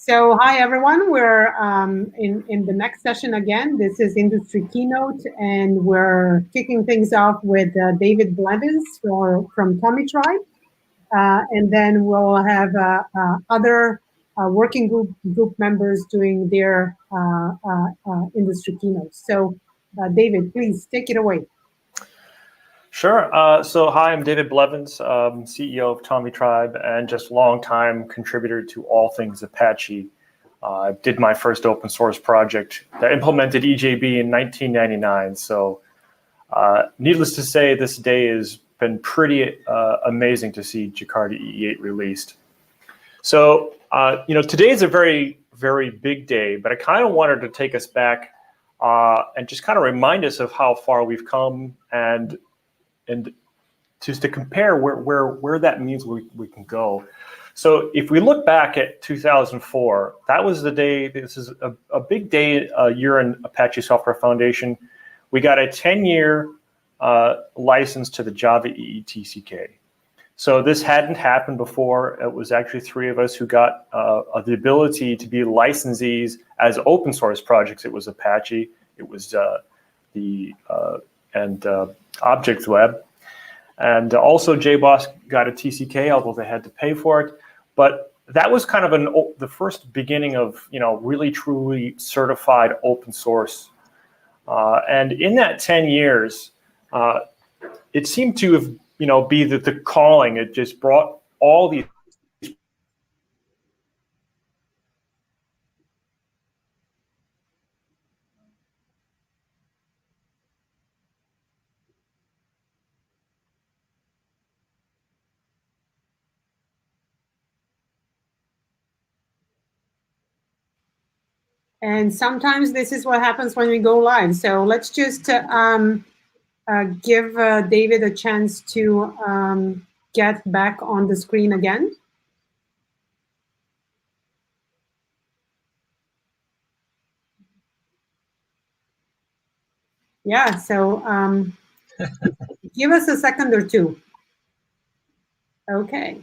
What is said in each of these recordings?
So hi everyone, we're in the next session again. This is Industry Keynote, and we're kicking things off with David Blevins from Tomitribe, and then we'll have other working group members doing their Industry Keynotes. So David, please take it away. Sure. So hi, I'm David Blevins, CEO of Tomitribe, and just longtime contributor to all things Apache. I did my first open source project that implemented EJB in 1999. So needless to say, this day has been pretty amazing to see Jakarta EE8 released. So, today is a very, very big day, but I kind of wanted to take us back and just kind of remind us of how far we've come and just to compare where that means we can go. So if we look back at 2004, that was the day. This is a big day, year in Apache Software Foundation. We got a 10-year license to the Java EE TCK. So this hadn't happened before. It was actually three of us who got the ability to be licensees as open source projects. It was Apache, it was Object Web, and also JBoss got a TCK, although they had to pay for it. But that was kind of the first beginning of really truly certified open source. And in that 10 years, it seemed to have be the calling. It just brought all these And sometimes this is what happens when we go live. So let's just give David a chance to get back on the screen again. Yeah, so give us a second or two. Okay.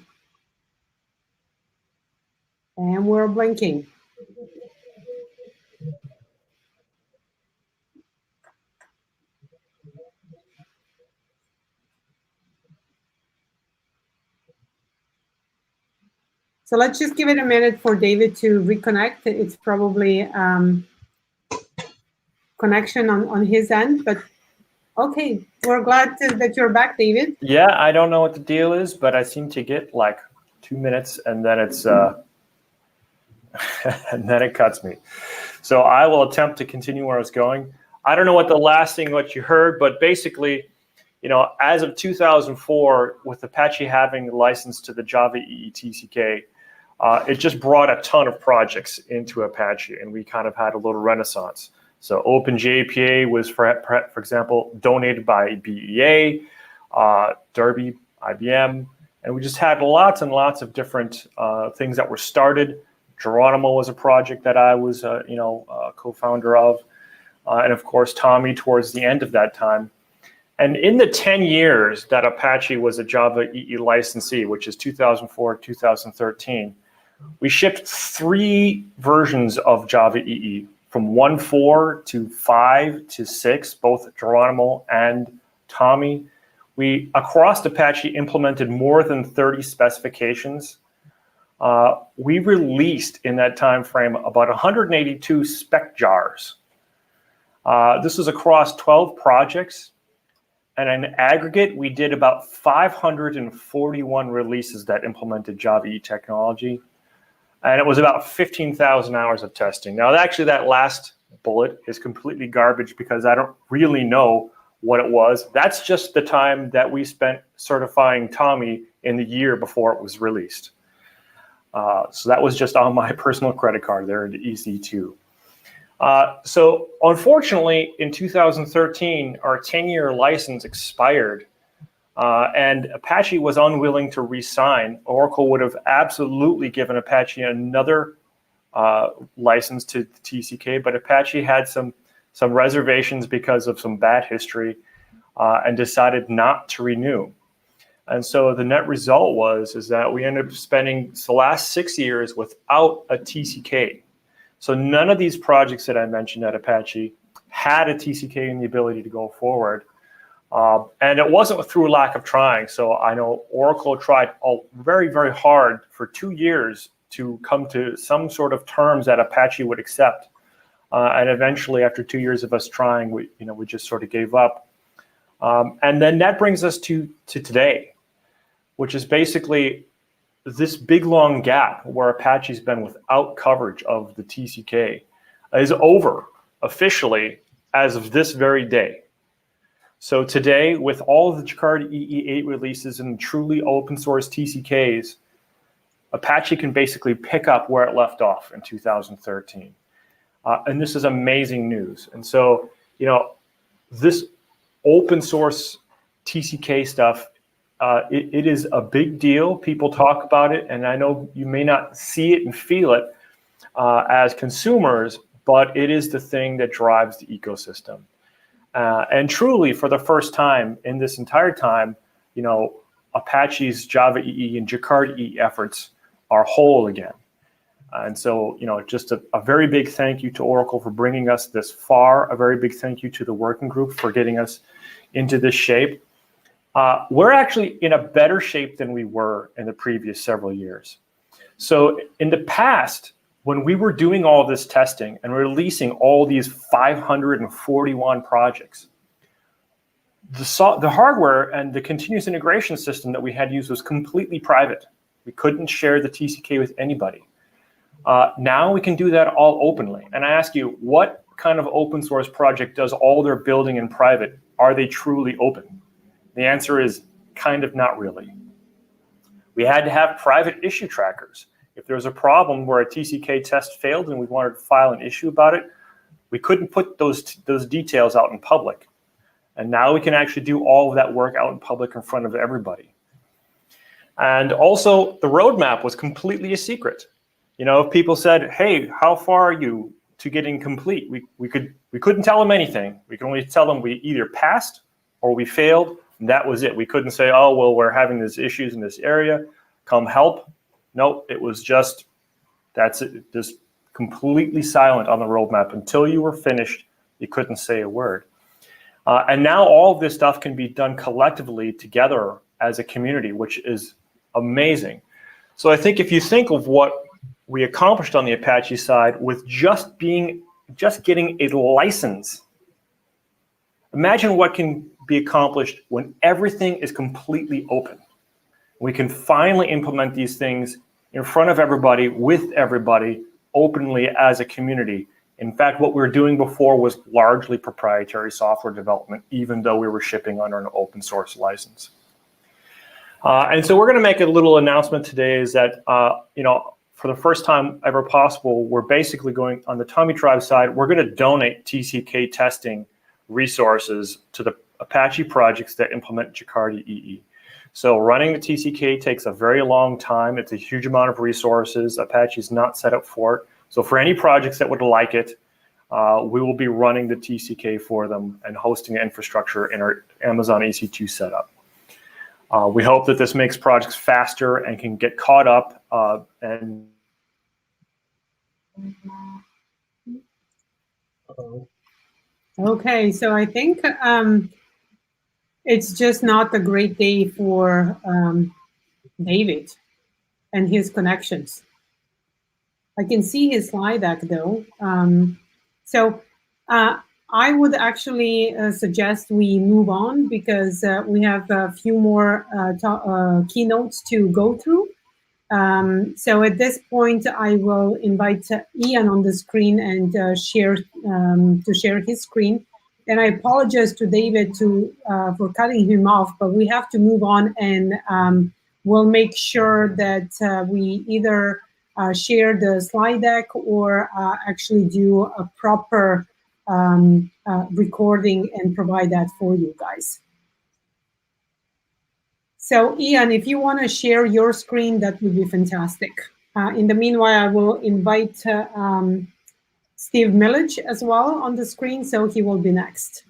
And we're blinking. So let's just give it a minute for David to reconnect. It's probably connection on his end, but okay, we're glad that you're back, David. Yeah, I don't know what the deal is, but I seem to get like 2 minutes and then it's and then it cuts me. So I will attempt to continue where I was going. I don't know what the last thing what you heard, but basically, as of 2004, with Apache having a license to the Java EE TCK, it just brought a ton of projects into Apache, and we kind of had a little renaissance. So OpenJPA was, for example, donated by BEA, Derby, IBM, and we just had lots and lots of different things that were started. Geronimo was a project that I was, co-founder of, and of course, Tommy towards the end of that time. And in the 10 years that Apache was a Java EE licensee, which is 2004, 2013, we shipped 3 versions of Java EE, from 1.4 to 5 to 6, both Geronimo and Tommy. We, across Apache, implemented more than 30 specifications. We released in that time frame about 182 spec jars. This was across 12 projects, and in aggregate, we did about 541 releases that implemented Java EE technology. And it was about 15,000 hours of testing. Now, actually, that last bullet is completely garbage because I don't really know what it was. That's just the time that we spent certifying Tommy in the year before it was released. So that was just on my personal credit card there in the EC2. So unfortunately, in 2013, our 10-year license expired. And Apache was unwilling to re-sign. Oracle would have absolutely given Apache another license to the TCK, but Apache had some reservations because of some bad history and decided not to renew. And so the net result is that we ended up spending the last 6 years without a TCK. So none of these projects that I mentioned at Apache had a TCK and the ability to go forward. And it wasn't through lack of trying. So I know Oracle tried very, very hard for 2 years to come to some sort of terms that Apache would accept. And eventually, after 2 years of us trying, we just sort of gave up. And then that brings us to today, which is basically this big, long gap where Apache's been without coverage of the TCK is over officially as of this very day. So today, with all of the Jakarta EE8 releases and truly open source TCKs, Apache can basically pick up where it left off in 2013. And this is amazing news. And so, this open source TCK stuff, it is a big deal. People talk about it, and I know you may not see it and feel it as consumers, but it is the thing that drives the ecosystem. And truly, for the first time in this entire time, Apache's Java EE and Jakarta EE efforts are whole again. And so, just a very big thank you to Oracle for bringing us this far. A very big thank you to the working group for getting us into this shape. We're actually in a better shape than we were in the previous several years. So in the past, when we were doing all this testing and releasing all these 541 projects, the hardware and the continuous integration system that we had used was completely private. We couldn't share the TCK with anybody. Now we can do that all openly. And I ask you, what kind of open source project does all their building in private? Are they truly open? The answer is kind of not really. We had to have private issue trackers. If there was a problem where a TCK test failed and we wanted to file an issue about it, we couldn't put those details out in public. And now we can actually do all of that work out in public in front of everybody. And also, the roadmap was completely a secret. If people said, "Hey, how far are you to getting complete?" We couldn't tell them anything. We could only tell them we either passed or we failed, and that was it. We couldn't say, "Oh, well, we're having these issues in this area. Come help." No, it was just, that's it. Just completely silent on the roadmap until you were finished. You couldn't say a word. And now all of this stuff can be done collectively together as a community, which is amazing. So I think if you think of what we accomplished on the Apache side with just getting a license, imagine what can be accomplished when everything is completely open. We can finally implement these things in front of everybody, with everybody, openly as a community. In fact, what we were doing before was largely proprietary software development, even though we were shipping under an open source license. And so we're going to make a little announcement today is that, for the first time ever possible, we're basically going, on the Tomitribe side, we're going to donate TCK testing resources to the Apache projects that implement Jakarta EE. So running the TCK takes a very long time. It's a huge amount of resources. Apache is not set up for it. So for any projects that would like it, we will be running the TCK for them and hosting infrastructure in our Amazon EC2 setup. We hope that this makes projects faster and can get caught up and Okay, so I think it's just not a great day for David and his connections. I can see his slide deck though. I would actually suggest we move on because we have a few more keynotes to go through. So at this point, I will invite Ian on the screen and share his screen. And I apologize to David for cutting him off, but we have to move on, and we'll make sure that we either share the slide deck or actually do a proper recording and provide that for you guys. So Ian, if you want to share your screen, that would be fantastic. In the meanwhile, I will invite Steve Millidge as well on the screen, so he will be next.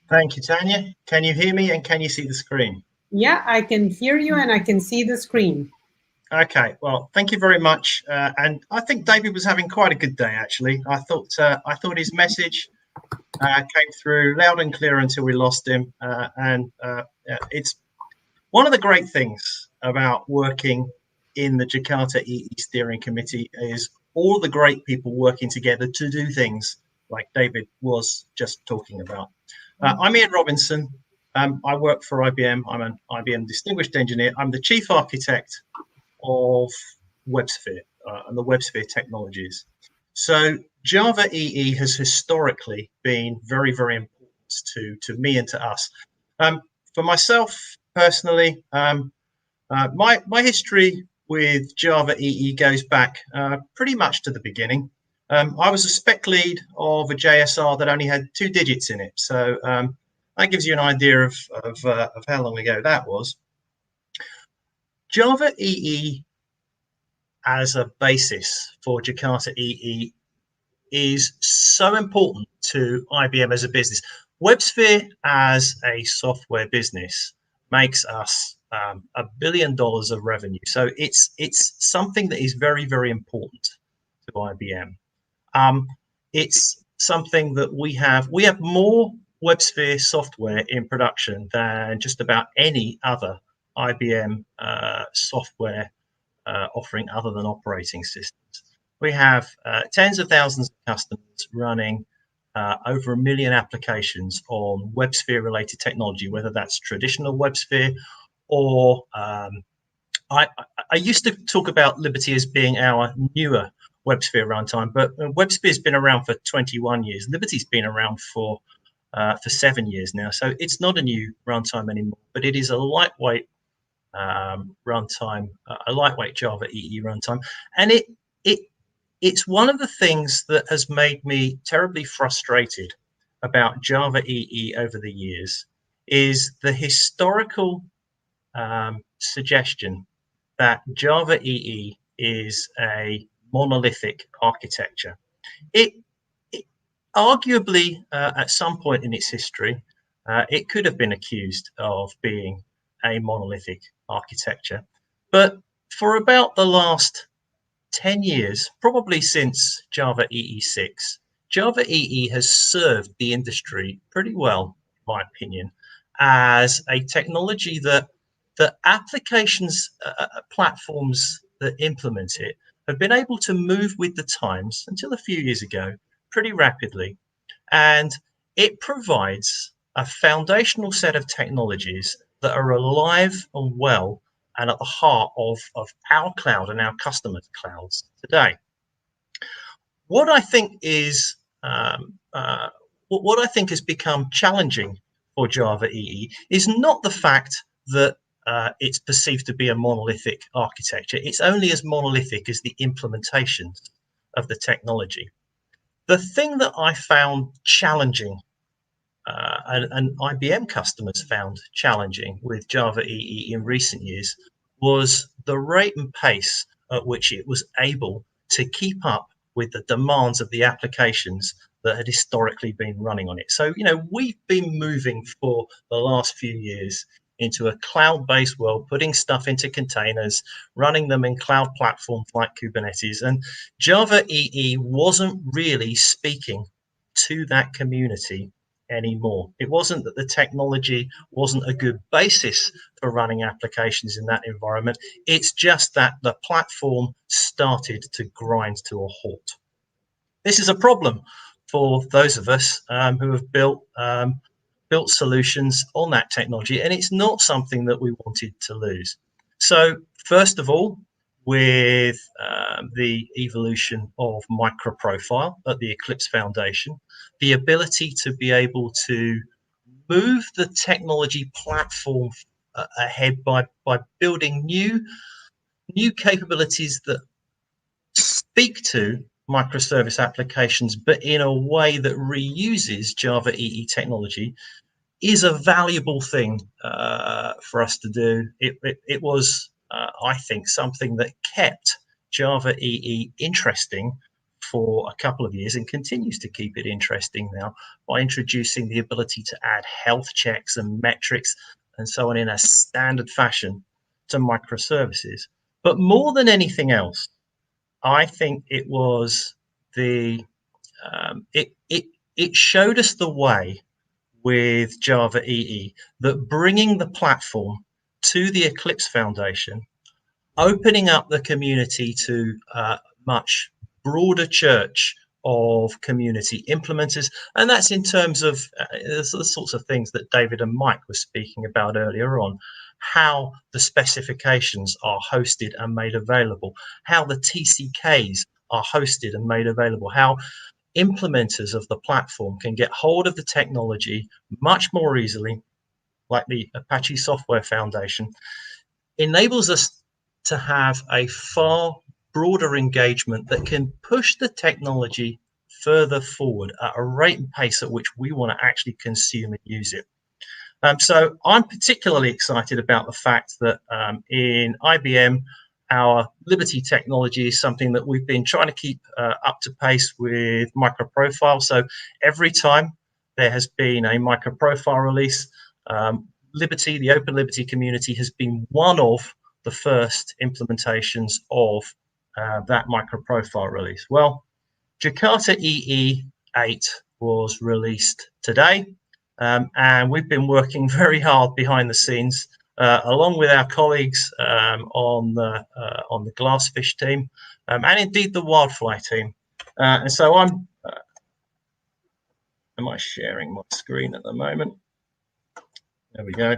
Thank you, Tanya. Can you hear me and can you see the screen? Yeah, I can hear you and I can see the screen. Okay, well, thank you very much. And I think David was having quite a good day, actually. I thought his message came through loud and clear until we lost him. It's one of the great things about working in the Jakarta EE Steering Committee is all the great people working together to do things like David was just talking about. I'm Ian Robinson. I work for IBM. I'm an IBM Distinguished Engineer. I'm the Chief Architect of WebSphere and the WebSphere technologies. So Java EE has historically been very, very important to me and to us. For myself personally, my history with Java EE goes back pretty much to the beginning. I was a spec lead of a JSR that only had 2 digits in it. So that gives you an idea of how long ago that was. Java EE as a basis for Jakarta EE is so important to IBM as a business. WebSphere as a software business makes us $1 billion of revenue. So it's something that is very, very important to IBM. It's something that we have more WebSphere software in production than just about any other IBM software offering other than operating systems. We have tens of thousands of customers running over 1 million applications on WebSphere related technology, whether that's traditional WebSphere or I used to talk about Liberty as being our newer WebSphere runtime, but WebSphere's been around for 21 years. Liberty's been around for 7 years now, so it's not a new runtime anymore, but it is a lightweight runtime, a lightweight Java EE runtime, and it's one of the things that has made me terribly frustrated about Java EE over the years is the historical suggestion that Java EE is a monolithic architecture. It arguably, at some point in its history, it could have been accused of being a monolithic architecture. But for about the last 10 years, probably since Java EE6, Java EE has served the industry pretty well, in my opinion, as a technology that the applications, platforms that implement it have been able to move with the times until a few years ago pretty rapidly. And it provides a foundational set of technologies that are alive and well and at the heart of our cloud and our customers' clouds today. What I think is what I think has become challenging for Java EE is not the fact that it's perceived to be a monolithic architecture. It's only as monolithic as the implementations of the technology. The thing that I found challenging and IBM customers found challenging with Java EE in recent years was the rate and pace at which it was able to keep up with the demands of the applications that had historically been running on it. So, we've been moving for the last few years into a cloud-based world, putting stuff into containers, running them in cloud platforms like Kubernetes. And Java EE wasn't really speaking to that community anymore. It wasn't that the technology wasn't a good basis for running applications in that environment. It's just that the platform started to grind to a halt. This is a problem for those of us who have built solutions on that technology, and it's not something that we wanted to lose. So first of all, with the evolution of microprofile at the Eclipse Foundation, the ability to be able to move the technology platform ahead by building new capabilities that speak to microservice applications, but in a way that reuses Java EE technology, is a valuable thing for us to do. It was, I think, something that kept Java EE interesting for a couple of years and continues to keep it interesting now by introducing the ability to add health checks and metrics and so on in a standard fashion to microservices. But more than anything else, I think it was it showed us the way with Java EE that bringing the platform to the Eclipse Foundation, opening up the community to a much broader church of community implementers, and that's in terms of the sorts of things that David and Mike were speaking about earlier on, how the specifications are hosted and made available, how the TCKs are hosted and made available, how implementers of the platform can get hold of the technology much more easily, like the Apache Software Foundation, enables us to have a far broader engagement that can push the technology further forward at a rate and pace at which we want to actually consume and use it. So I'm particularly excited about the fact that in IBM, our Liberty technology is something that we've been trying to keep up to pace with microprofile. So every time there has been a microprofile release, Liberty, the Open Liberty community, has been one of the first implementations of that microprofile release. Well, Jakarta EE 8 was released today, and we've been working very hard behind the scenes along with our colleagues on the Glassfish team and indeed the Wildfly team. And so am I sharing my screen at the moment? There we go.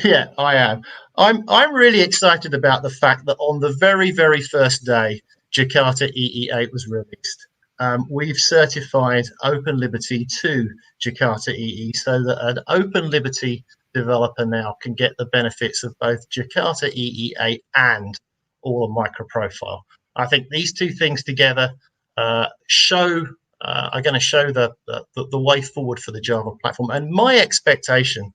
Yeah, I am. I'm really excited about the fact that on the very, very first day Jakarta EE8 was released, we've certified Open Liberty to Jakarta EE so that an Open Liberty developer now can get the benefits of both Jakarta EE8 and all of microprofile. I think these two things together are going to show the way forward for the Java platform. And my expectation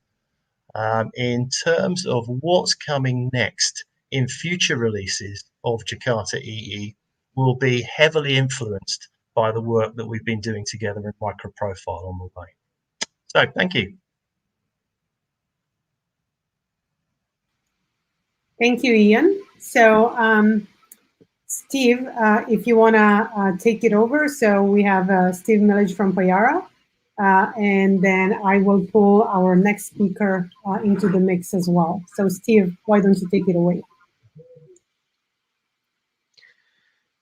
in terms of what's coming next in future releases of Jakarta EE will be heavily influenced by the work that we've been doing together in microprofile on the way. So thank you. Thank you, Ian. So Steve, if you want to take it over. So we have Steve Millidge from Payara. And then I will pull our next speaker into the mix as well. So Steve, why don't you take it away?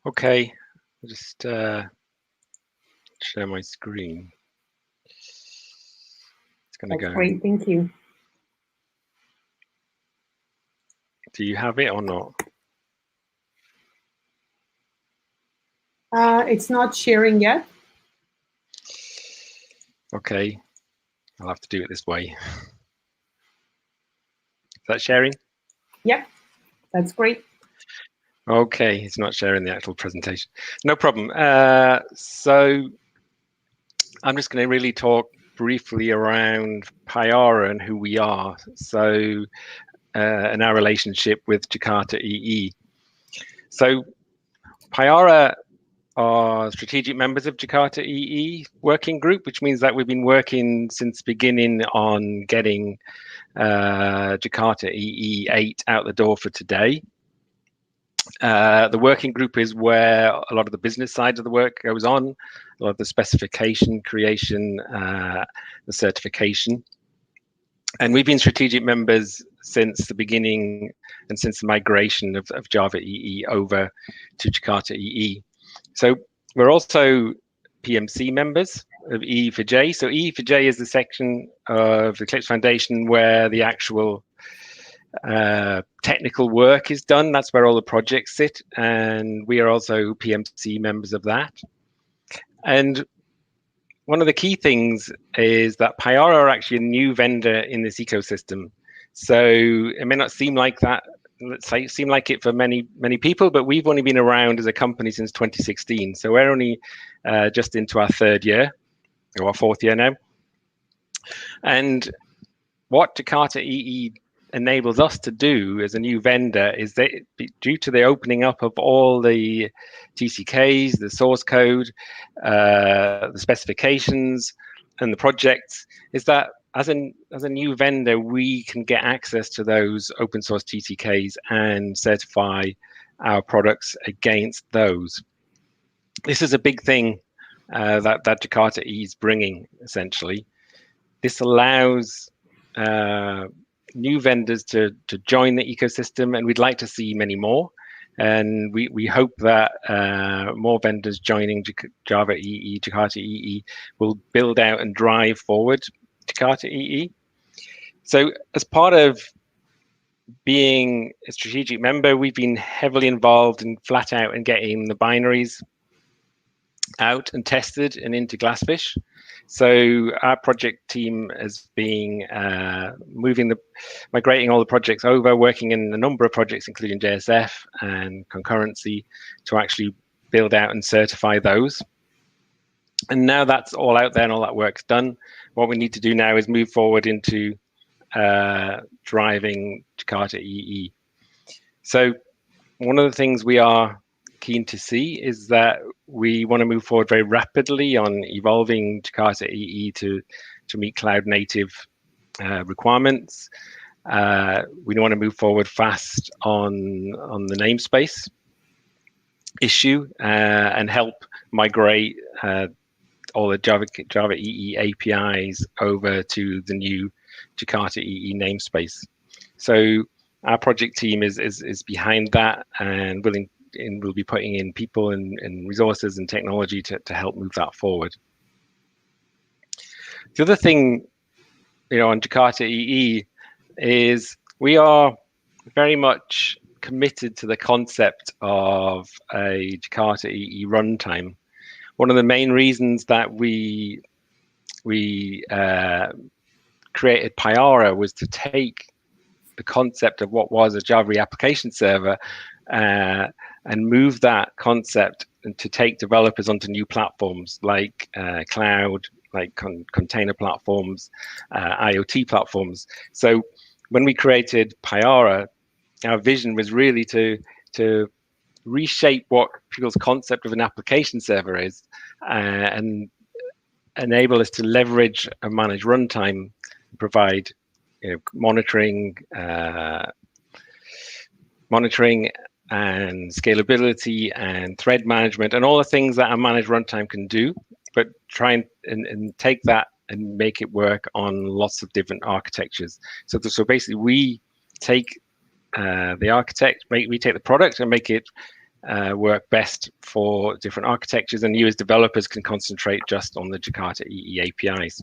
Okay, I'll just share my screen. It's going to go. Great, thank you. Do you have it or not? It's not sharing yet. Okay, I'll have to do it this way. Is that sharing? Yep, that's great. Okay, it's not sharing the actual presentation. No problem. So I'm just going to really talk briefly around Payara and who we are. So and our relationship with Jakarta EE. So Payara are strategic members of Jakarta EE working group, which means that we've been working since the beginning on getting Jakarta EE 8 out the door for today. The working group is where a lot of the business side of the work goes on, a lot of the specification creation, the certification. And we've been strategic members since the beginning and since the migration of Java EE over to Jakarta EE. So we're also PMC members of EE4J. So EE4J is the section of the Eclipse Foundation where the actual technical work is done. That's where all the projects sit. And we are also PMC members of that. And one of the key things is that Payara are actually a new vendor in this ecosystem. So it may not seem like that, let's say, seem like it for many people, but we've only been around as a company since 2016. So we're only just into our third year, or our fourth year now. And what Jakarta EE enables us to do as a new vendor is that due to the opening up of all the TCKs, the source code, the specifications, and the projects, is that as a new vendor, we can get access to those open source TCKs and certify our products against those. This is a big thing that Jakarta EE is bringing, essentially. This allows new vendors to join the ecosystem, and we'd like to see many more. And we hope that more vendors joining Java EE, Jakarta EE, will build out and drive forward Jakarta EE. So as part of being a strategic member, we've been heavily involved in flat out and getting the binaries out and tested and into Glassfish. So our project team has been migrating all the projects over, working in a number of projects, including JSF and concurrency, to actually build out and certify those. And now that's all out there and all that work's done. What we need to do now is move forward into driving Jakarta EE. So one of the things we are keen to see is that we want to move forward very rapidly on evolving Jakarta EE to meet cloud native requirements. We want to move forward fast on the namespace issue and help migrate all the Java EE APIs over to the new Jakarta EE namespace. So our project team is behind that and we'll be putting in people and resources and technology to help move that forward. The other thing, on Jakarta EE is we are very much committed to the concept of a Jakarta EE runtime. One of the main reasons that we created Payara was to take the concept of what was a Java application server and move that concept and to take developers onto new platforms like cloud, like container platforms, IoT platforms. So when we created Payara, our vision was really to reshape what people's concept of an application server is and enable us to leverage and manage runtime, provide monitoring and scalability and thread management and all the things that a managed runtime can do, but try and take that and make it work on lots of different architectures. So basically we take we take the product and make it work best for different architectures, and you as developers can concentrate just on the Jakarta EE APIs.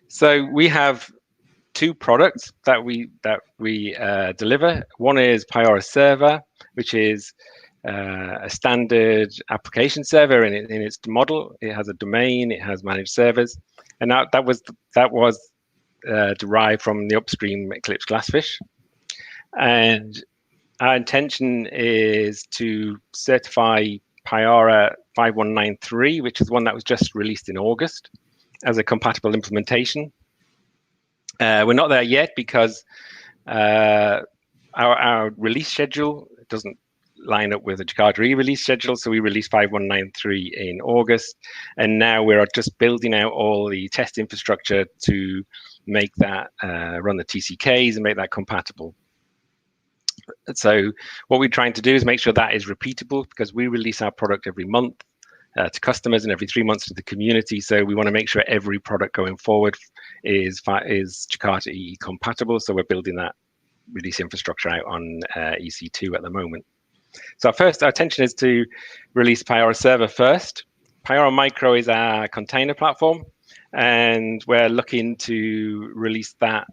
So we have two products that we deliver. One is Payara Server, which is a standard application server in its model. It has a domain, it has managed servers, and that was derived from the upstream Eclipse Glassfish. And our intention is to certify Payara 5193, which is one that was just released in August, as a compatible implementation. We're not there yet because our release schedule doesn't line up with the Jakarta EE release schedule. So we released 5193 in August, and now we're just building out all the test infrastructure to make that run the TCKs and make that compatible. So what we're trying to do is make sure that is repeatable, because we release our product every month to customers and every 3 months to the community. So we want to make sure every product going forward is Jakarta EE compatible. So we're building that release infrastructure out on EC2 at the moment. So our intention is to release Payara Server first. Payara Micro is our container platform, and we're looking to release that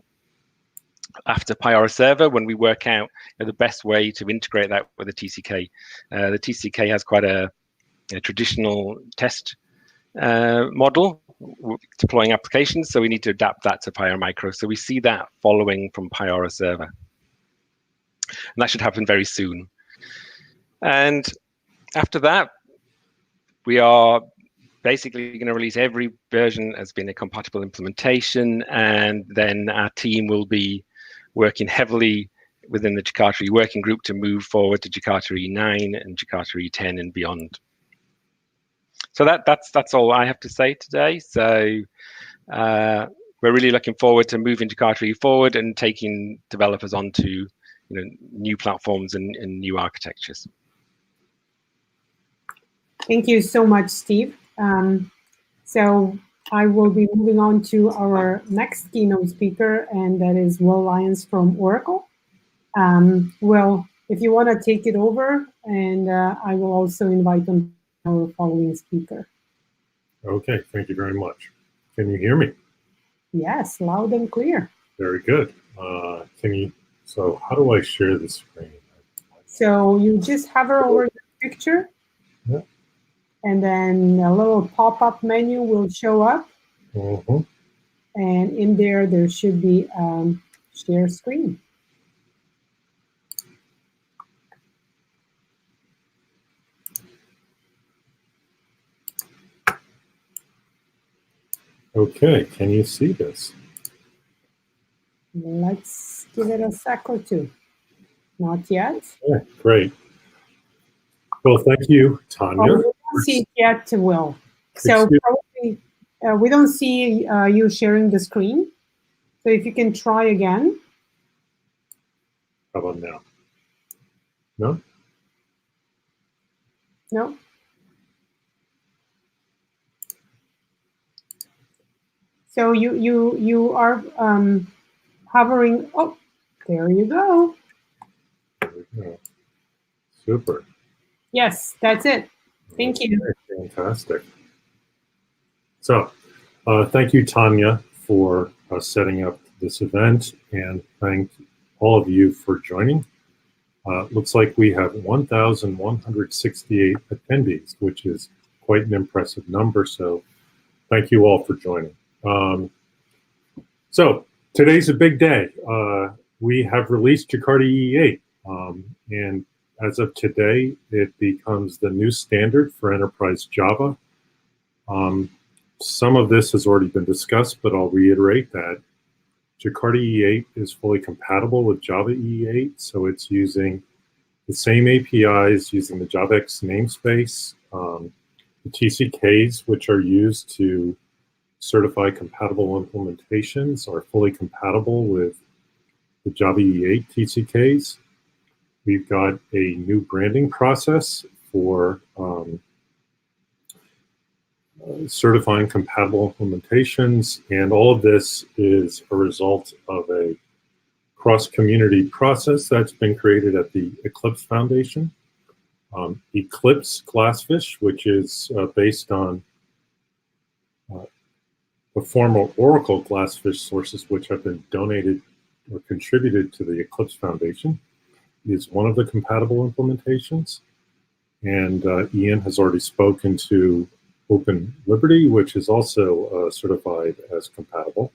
after Payara Server when we work out the best way to integrate that with the TCK. The TCK has quite a traditional test model deploying applications, so we need to adapt that to Payara Micro. So we see that following from Payara Server, and that should happen very soon. And after that, we are basically going to release every version as being a compatible implementation, and then our team will be working heavily within the Jakarta E working group to move forward to Jakarta E9 and Jakarta E10 and beyond. So that's all I have to say today. So we're really looking forward to moving Jakarta E forward and taking developers onto new platforms and new architectures. Thank you so much, Steve. So I will be moving on to our next keynote speaker, and that is Will Lyons from Oracle. Will, if you want to take it over, and I will also invite on our following speaker. Okay, thank you very much. Can you hear me? Yes, loud and clear. Very good. So how do I share the screen? So you just hover over your picture. Yeah. And then a little pop-up menu will show up. Mm-hmm. And in there should be share screen. Okay, can you see this? Let's give it a sec or two. Not yet. Yeah, great. Well, thank you, Tanya. Oh, we don't see it yet, Will. So probably we don't see you sharing the screen. So if you can try again. How about now? No? No. So you are hovering. Oh, there you go. There we go. Super. Yes, that's it. Thank you. Fantastic. So, thank you, Tanya, for setting up this event, and thank all of you for joining. Looks like we have 1,168 attendees, which is quite an impressive number. So, thank you all for joining. So, today's a big day. We have released Jakarta E8, and as of today, it becomes the new standard for enterprise Java. Some of this has already been discussed, but I'll reiterate that Jakarta E8 is fully compatible with Java E8, so it's using the same APIs, using the JavaX namespace, the TCKs, which are used to certify compatible implementations, are fully compatible with the Java E8 TCKs. We've got a new branding process for certifying compatible implementations, and all of this is a result of a cross-community process that's been created at the Eclipse Foundation. Eclipse Glassfish, which is based on the former Oracle Glassfish sources, which have been donated or contributed to the Eclipse Foundation, is one of the compatible implementations. And Ian has already spoken to Open Liberty, which is also certified as compatible.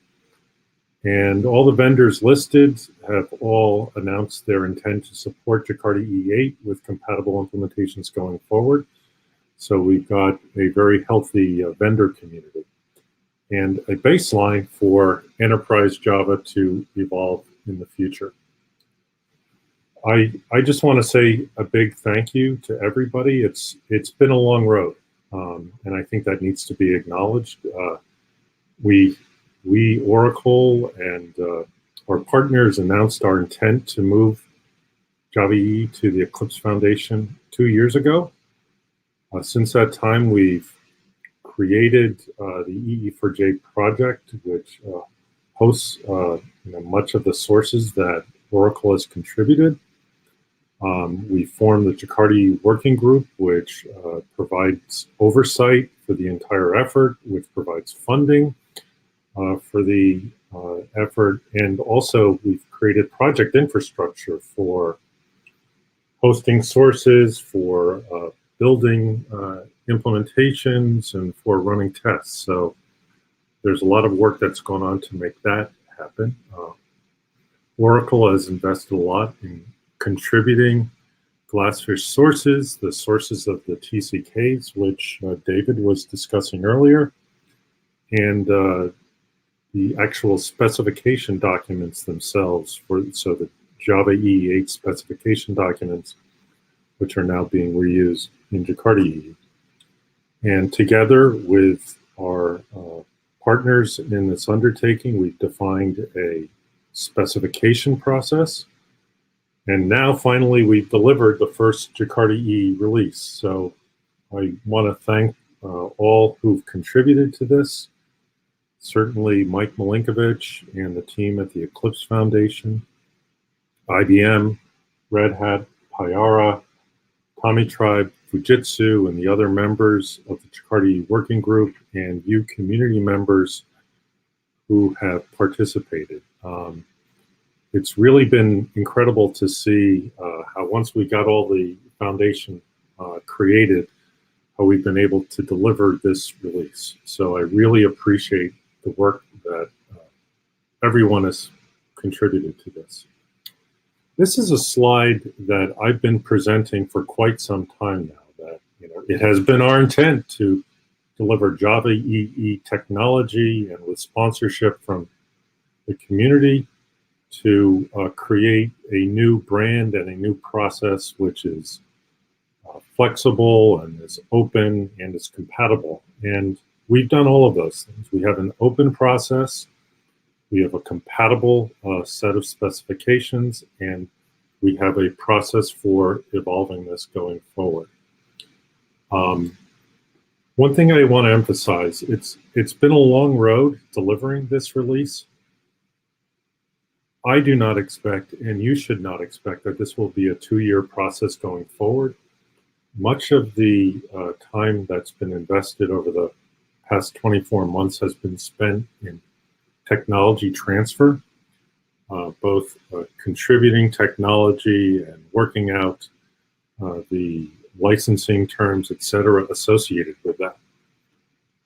And all the vendors listed have all announced their intent to support Jakarta E8 with compatible implementations going forward. So we've got a very healthy vendor community and a baseline for enterprise Java to evolve in the future. I just want to say a big thank you to everybody. It's been a long road, and I think that needs to be acknowledged. We Oracle and our partners announced our intent to move Java EE to the Eclipse Foundation 2 years ago. Since that time, we've created the EE4J project, which hosts much of the sources that Oracle has contributed. We formed the Jakarta E Working Group, which provides oversight for the entire effort, which provides funding for the effort. And also we've created project infrastructure for hosting sources, for building implementations, and for running tests. So there's a lot of work that's gone on to make that happen. Oracle has invested a lot in contributing Glassfish sources, the sources of the TCKs, which David was discussing earlier, and the actual specification documents themselves, so the Java EE8 specification documents, which are now being reused in Jakarta EE. And together with our partners in this undertaking, we've defined a specification process. And now finally we've delivered the first Jakarta EE release. So I want to thank all who've contributed to this. Certainly Mike Milinkovic and the team at the Eclipse Foundation, IBM, Red Hat, Payara, Tomitribe, Fujitsu, and the other members of the Jakarta EE Working Group, and you community members who have participated. It's really been incredible to see how once we got all the foundation created, how we've been able to deliver this release. So I really appreciate the work that everyone has contributed to this. This is a slide that I've been presenting for quite some time now, that it has been our intent to deliver Java EE technology, and with sponsorship from the community, to create a new brand and a new process which is flexible and is open and is compatible. And we've done all of those things. We have an open process, we have a compatible set of specifications, and we have a process for evolving this going forward. One thing I want to emphasize, it's been a long road delivering this release. I do not expect, and you should not expect, that this will be a 2-year process going forward. Much of the time that's been invested over the past 24 months has been spent in technology transfer, both contributing technology and working out the licensing terms, etc., associated with that.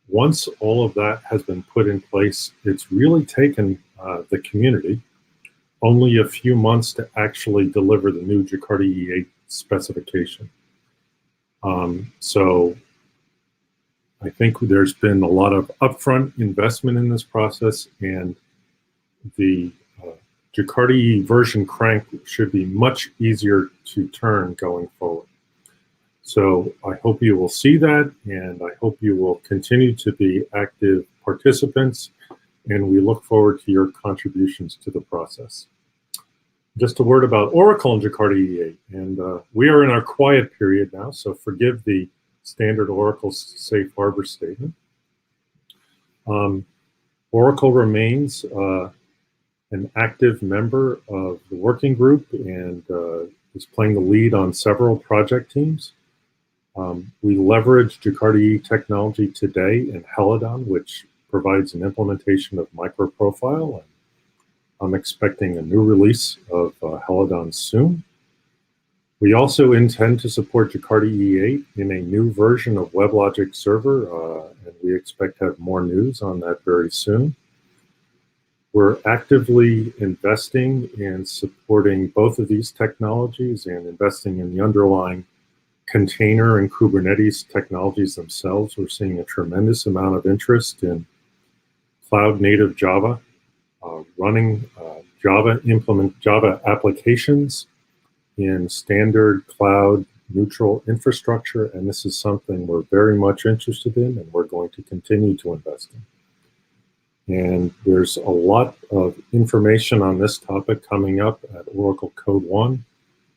Once all of that has been put in place, it's really taken the community only a few months to actually deliver the new Jakarta EE8 specification. So I think there's been a lot of upfront investment in this process, and the Jakarta EE version crank should be much easier to turn going forward. So I hope you will see that, and I hope you will continue to be active participants, and we look forward to your contributions to the process. Just a word about Oracle and Jakarta EE8, and we are in our quiet period now, so forgive the standard Oracle safe harbor statement. Oracle remains an active member of the working group and is playing the lead on several project teams. We leverage Jakarta EE technology today in Helidon, which provides an implementation of microprofile. And I'm expecting a new release of Helidon soon. We also intend to support Jakarta EE8 in a new version of WebLogic Server, and we expect to have more news on that very soon. We're actively investing in supporting both of these technologies and investing in the underlying container and Kubernetes technologies themselves. We're seeing a tremendous amount of interest in cloud native Java, running Java applications in standard cloud neutral infrastructure, and this is something we're very much interested in and we're going to continue to invest in. And there's a lot of information on this topic coming up at Oracle Code One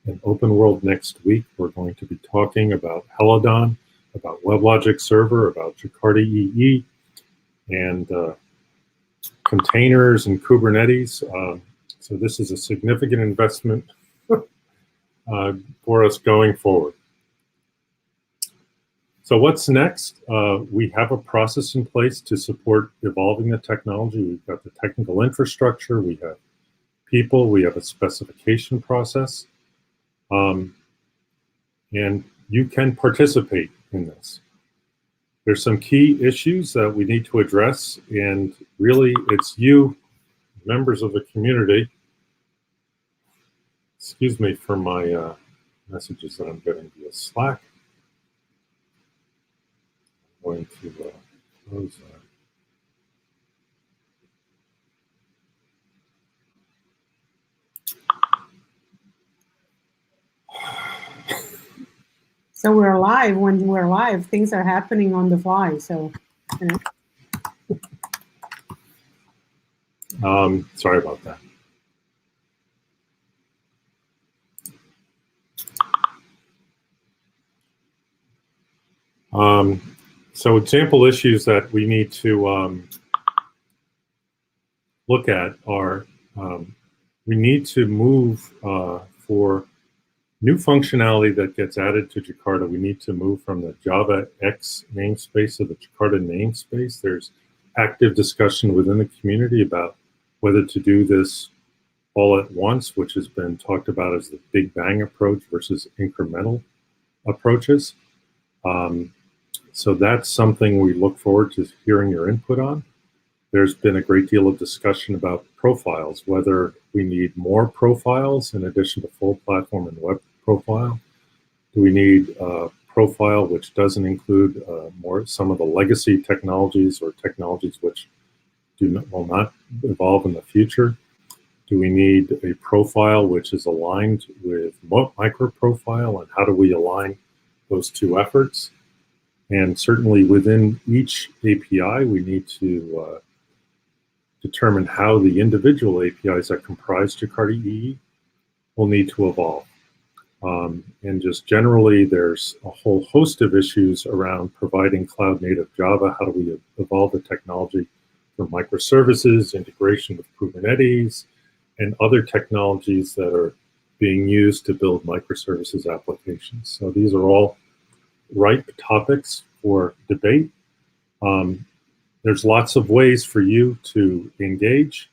and Open World next week. We're going to be talking about Helidon, about WebLogic Server, about Jakarta EE, and containers and Kubernetes. So this is a significant investment for us going forward. So what's next? We have a process in place to support evolving the technology. We've got the technical infrastructure, we have people, we have a specification process, and you can participate in this. There's some key issues that we need to address, and really it's you, members of the community. Excuse me for my messages that I'm getting via Slack. I'm going to close that. So we're live. When we're live, things are happening on the fly. So, you know. Sorry about that. So example issues that we need to look at are we need to move for new functionality that gets added to Jakarta. We need to move from the Java X namespace to the Jakarta namespace. There's active discussion within the community about whether to do this all at once, which has been talked about as the Big Bang approach versus incremental approaches. So that's something we look forward to hearing your input on. There's been a great deal of discussion about profiles, whether we need more profiles in addition to full platform and web profile. Do we need a profile which doesn't include some of the legacy technologies or technologies which will not evolve in the future? Do we need a profile which is aligned with micro profile, and how do we align those two efforts? And certainly within each API, we need to determine how the individual APIs that comprise Jakarta EE will need to evolve. And just generally, there's a whole host of issues around providing cloud-native Java. How do we evolve the technology for microservices, integration with Kubernetes, and other technologies that are being used to build microservices applications. So these are all ripe topics for debate. There's lots of ways for you to engage.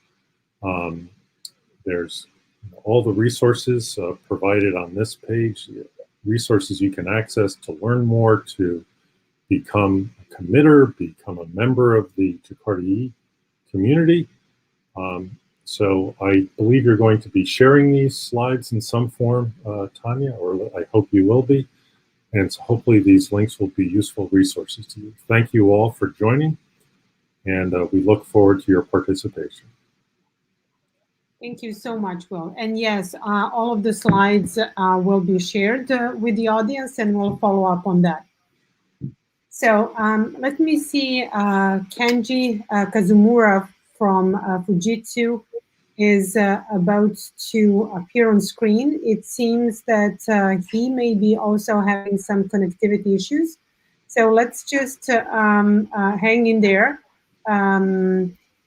There's all the resources provided on this page, resources you can access to learn more, to become a committer, become a member of the Jakarta EE community. So I believe you're going to be sharing these slides in some form, Tanya, or I hope you will be. And so hopefully these links will be useful resources to you. Thank you all for joining, and we look forward to your participation. Thank you so much, Will. And yes, all of the slides will be shared with the audience, and we'll follow up on that. So let me see, Kenji Kazumura from Fujitsu is about to appear on screen. It seems that he may be also having some connectivity issues. So let's just hang in there.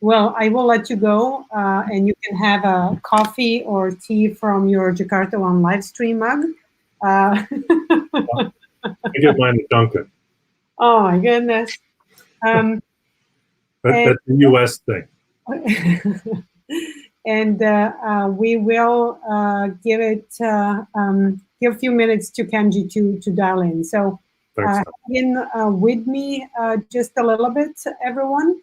Well, I will let you go, and you can have a coffee or tea from your JakartaOne Livestream mug. I get mine at Duncan. Oh my goodness. That's a US thing. And we will give a few minutes to Kenji to dial in. So hang in with me just a little bit, everyone.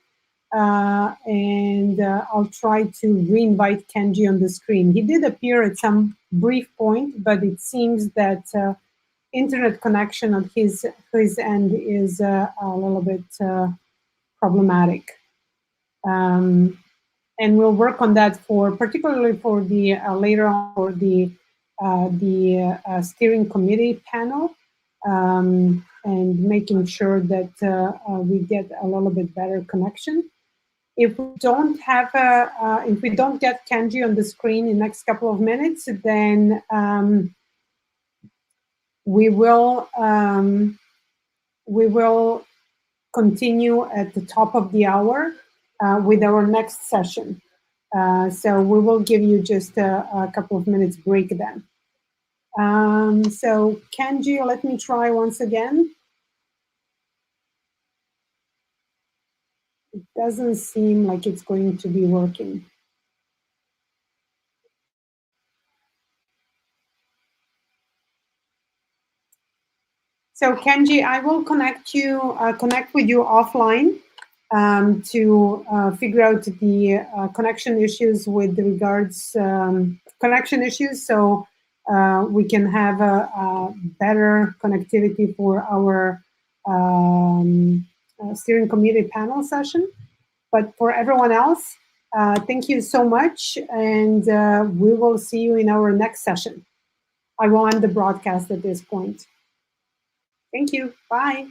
And I'll try to re-invite Kenji on the screen. He did appear at some brief point, but it seems that internet connection at his end is a little bit problematic. And we'll work on that particularly for the later on for the steering committee panel, and making sure that we get a little bit better connection. If we don't have if we don't get Kenji on the screen in the next couple of minutes, then we will continue at the top of the hour with our next session. So we will give you just a couple of minutes break then. So Kenji, let me try once again. It doesn't seem like it's going to be working. So Kenji, I will connect with you offline to figure out the connection issues with regards connection issues. So we can have a better connectivity for our steering committee panel session. But for everyone else, thank you so much, and we will see you in our next session. I will end the broadcast at this point. Thank you. Bye.